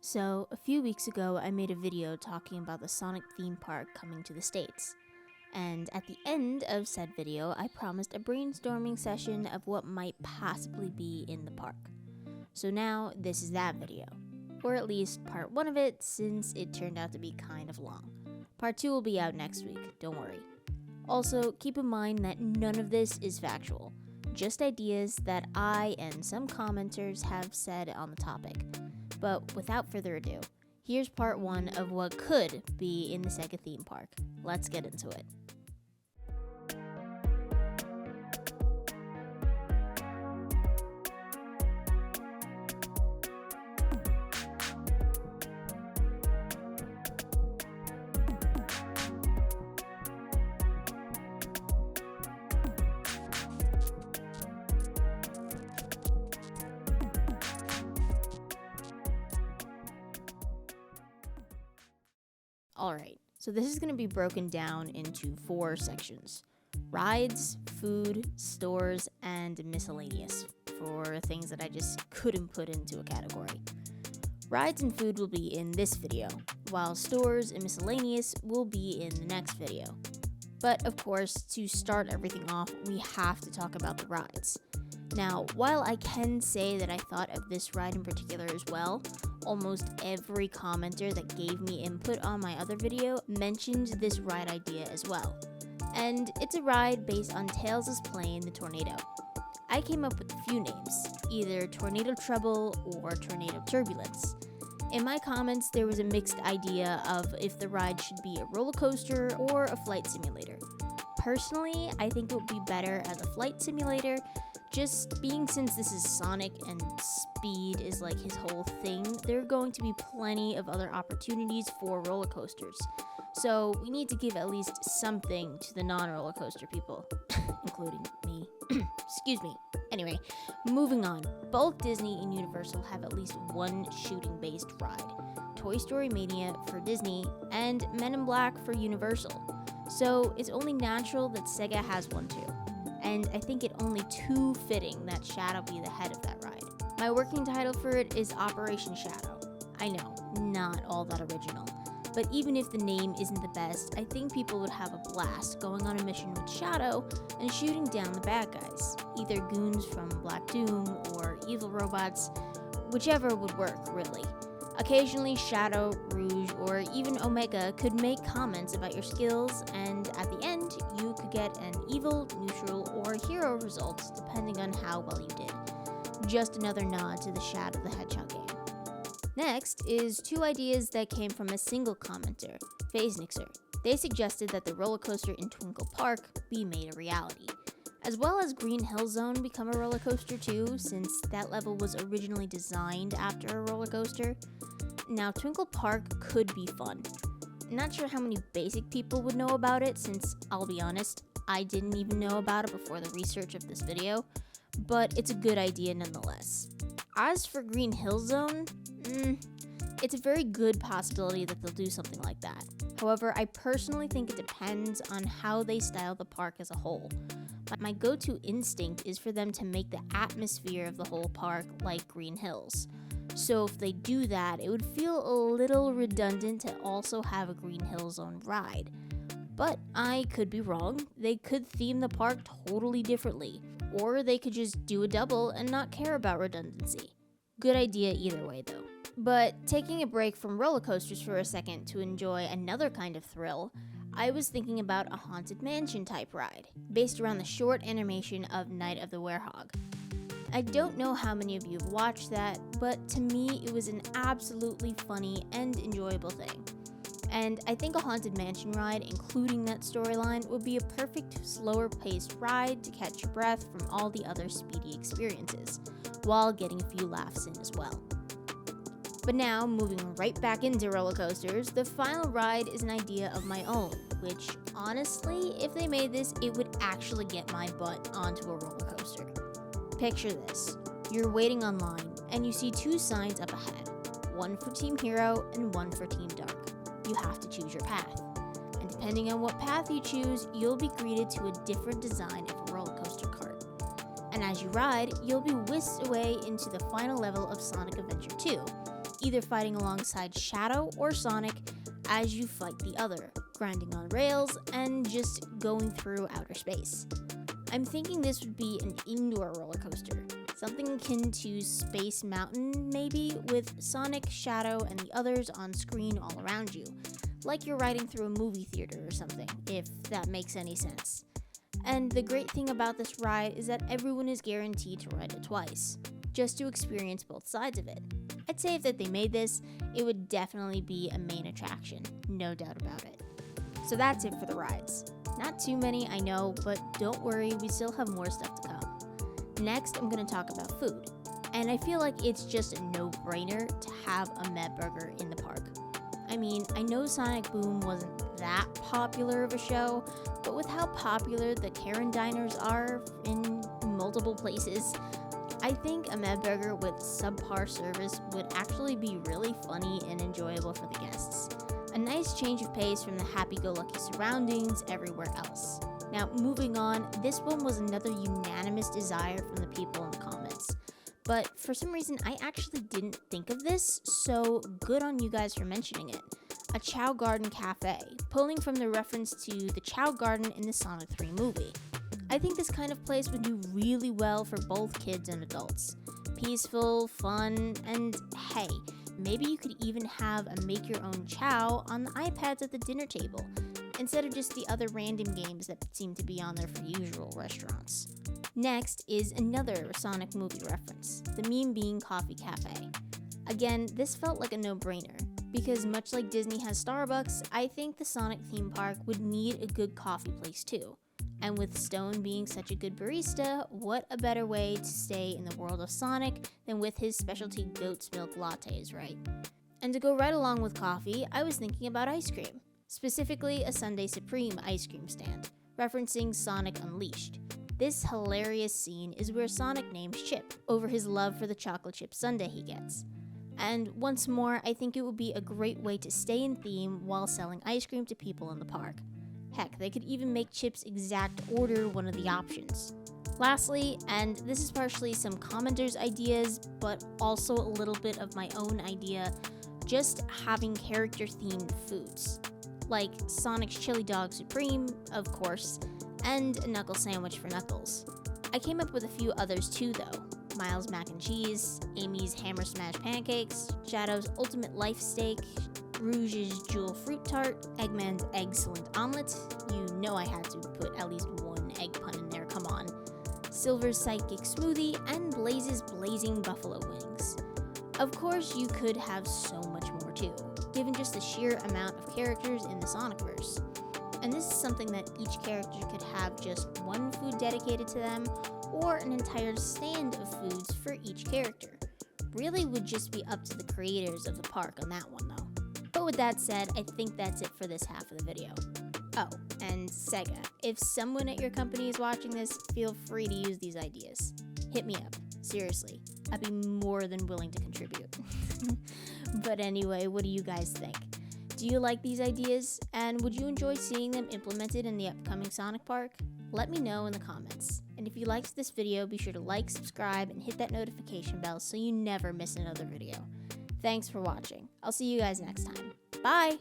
So, a few weeks ago, I made a video talking about the Sonic theme park coming to the States. And at the end of said video, I promised a brainstorming session of what might possibly be in the park. So now, this is that video. Or at least part 1 of it, since it turned out to be kind of long. Part 2 will be out next week, don't worry. Also, keep in mind that none of this is factual. Just ideas that I and some commenters have said on the topic. But without further ado, here's part 1 of what could be in the Sega theme park. Let's get into it. Alright, so this is going to be broken down into 4 sections. Rides, food, stores, and miscellaneous, for things that I just couldn't put into a category. Rides and food will be in this video, while stores and miscellaneous will be in the next video. But of course, to start everything off, we have to talk about the rides. Now, while I can say that I thought of this ride in particular as well, almost every commenter that gave me input on my other video mentioned this ride idea as well. And it's a ride based on Tails' plane, the Tornado. I came up with a few names, either Tornado Trouble or Tornado Turbulence. In my comments, there was a mixed idea of if the ride should be a roller coaster or a flight simulator. Personally, I think it would be better as a flight simulator, just being since this is Sonic and speed is like his whole thing, there are going to be plenty of other opportunities for roller coasters. So we need to give at least something to the non-roller coaster people, including me. Excuse me. Anyway, moving on. Both Disney and Universal have at least one shooting-based ride. Toy Story Mania for Disney and Men in Black for Universal. So it's only natural that Sega has one too. And I think it only too fitting that Shadow be the head of that ride. My working title for it is Operation Shadow. I know, not all that original. But even if the name isn't the best, I think people would have a blast going on a mission with Shadow and shooting down the bad guys, either goons from Black Doom or evil robots, whichever would work, really. Occasionally, Shadow, Rouge, or even Omega could make comments about your skills, and at the end, you could get an evil, neutral, or hero result depending on how well you did. Just another nod to the Shadow the Hedgehog game. Next is 2 ideas that came from a single commenter, Phasenixer. They suggested that the roller coaster in Twinkle Park be made a reality, as well as Green Hill Zone become a roller coaster too, since that level was originally designed after a roller coaster. Now, Twinkle Park could be fun. Not sure how many basic people would know about it, since, I'll be honest, I didn't even know about it before the research of this video, but it's a good idea nonetheless. As for Green Hill Zone, it's a very good possibility that they'll do something like that. However, I personally think it depends on how they style the park as a whole. But my go-to instinct is for them to make the atmosphere of the whole park like Green Hills. So if they do that, it would feel a little redundant to also have a Green Hill Zone ride. But I could be wrong. They could theme the park totally differently. Or they could just do a double and not care about redundancy. Good idea either way though. But taking a break from roller coasters for a second to enjoy another kind of thrill, I was thinking about a Haunted Mansion type ride, based around the short animation of Night of the Werehog. I don't know how many of you have watched that, but to me it was an absolutely funny and enjoyable thing. And I think a Haunted Mansion ride, including that storyline, would be a perfect slower paced ride to catch your breath from all the other speedy experiences, while getting a few laughs in as well. But now, moving right back into roller coasters, the final ride is an idea of my own, which, honestly, if they made this, it would actually get my butt onto a roller coaster. Picture this. You're waiting online, and you see 2 signs up ahead, one for Team Hero and one for Team Dark. You have to choose your path. And depending on what path you choose, you'll be greeted to a different design of a roller coaster cart. And as you ride, you'll be whisked away into the final level of Sonic Adventure 2, either fighting alongside Shadow or Sonic as you fight the other, grinding on rails, and just going through outer space. I'm thinking this would be an indoor roller coaster, something akin to Space Mountain maybe, with Sonic, Shadow, and the others on screen all around you, like you're riding through a movie theater or something, if that makes any sense. And the great thing about this ride is that everyone is guaranteed to ride it twice, just to experience both sides of it. I'd say if that they made this, it would definitely be a main attraction, no doubt about it. So that's it for the rides. Not too many, I know, but don't worry, we still have more stuff to come. Next, I'm going to talk about food. And I feel like it's just a no-brainer to have a Meh Burger in the park. I mean, I know Sonic Boom wasn't that popular of a show, but with how popular the Karen diners are in multiple places, I think a Meh Burger with subpar service would actually be really funny and enjoyable for the guests. A nice change of pace from the happy-go-lucky surroundings everywhere else. Now, moving on, this one was another unanimous desire from the people in the comments. But for some reason, I actually didn't think of this, so good on you guys for mentioning it. A Chao Garden Café, pulling from the reference to the Chao Garden in the Sonic 3 movie. I think this kind of place would do really well for both kids and adults. Peaceful, fun, and hey, maybe you could even have a make-your-own chow on the iPads at the dinner table, instead of just the other random games that seem to be on there for usual restaurants. Next is another Sonic movie reference, the meme being Coffee Cafe. Again, this felt like a no-brainer, because much like Disney has Starbucks, I think the Sonic theme park would need a good coffee place too. And with Stone being such a good barista, what a better way to stay in the world of Sonic than with his specialty goat's milk lattes, right? And to go right along with coffee, I was thinking about ice cream, specifically a Sundae Supreme ice cream stand, referencing Sonic Unleashed. This hilarious scene is where Sonic names Chip over his love for the chocolate chip sundae he gets. And once more, I think it would be a great way to stay in theme while selling ice cream to people in the park. Heck, they could even make Chip's exact order one of the options. Lastly, and this is partially some commenters' ideas, but also a little bit of my own idea, just having character-themed foods. Like Sonic's Chili Dog Supreme, of course, and a Knuckle Sandwich for Knuckles. I came up with a few others too though. Miles' Mac and Cheese, Amy's Hammer Smash Pancakes, Shadow's Ultimate Life Steak, Rouge's Jewel Fruit Tart, Eggman's Excellent Omelet, you know I had to put at least one egg pun in there, come on, Silver's Psychic Smoothie, and Blaze's Blazing Buffalo Wings. Of course, you could have so much more too, given just the sheer amount of characters in the Sonicverse. And this is something that each character could have just one food dedicated to them, or an entire stand of foods for each character. Really would just be up to the creators of the park on that one though. But with that said, I think that's it for this half of the video. Oh, and Sega, if someone at your company is watching this, feel free to use these ideas. Hit me up, seriously. I'd be more than willing to contribute. But anyway, what do you guys think? Do you like these ideas? And would you enjoy seeing them implemented in the upcoming Sonic Park? Let me know in the comments. And if you liked this video, be sure to like, subscribe, and hit that notification bell so you never miss another video. Thanks for watching. I'll see you guys next time. Bye!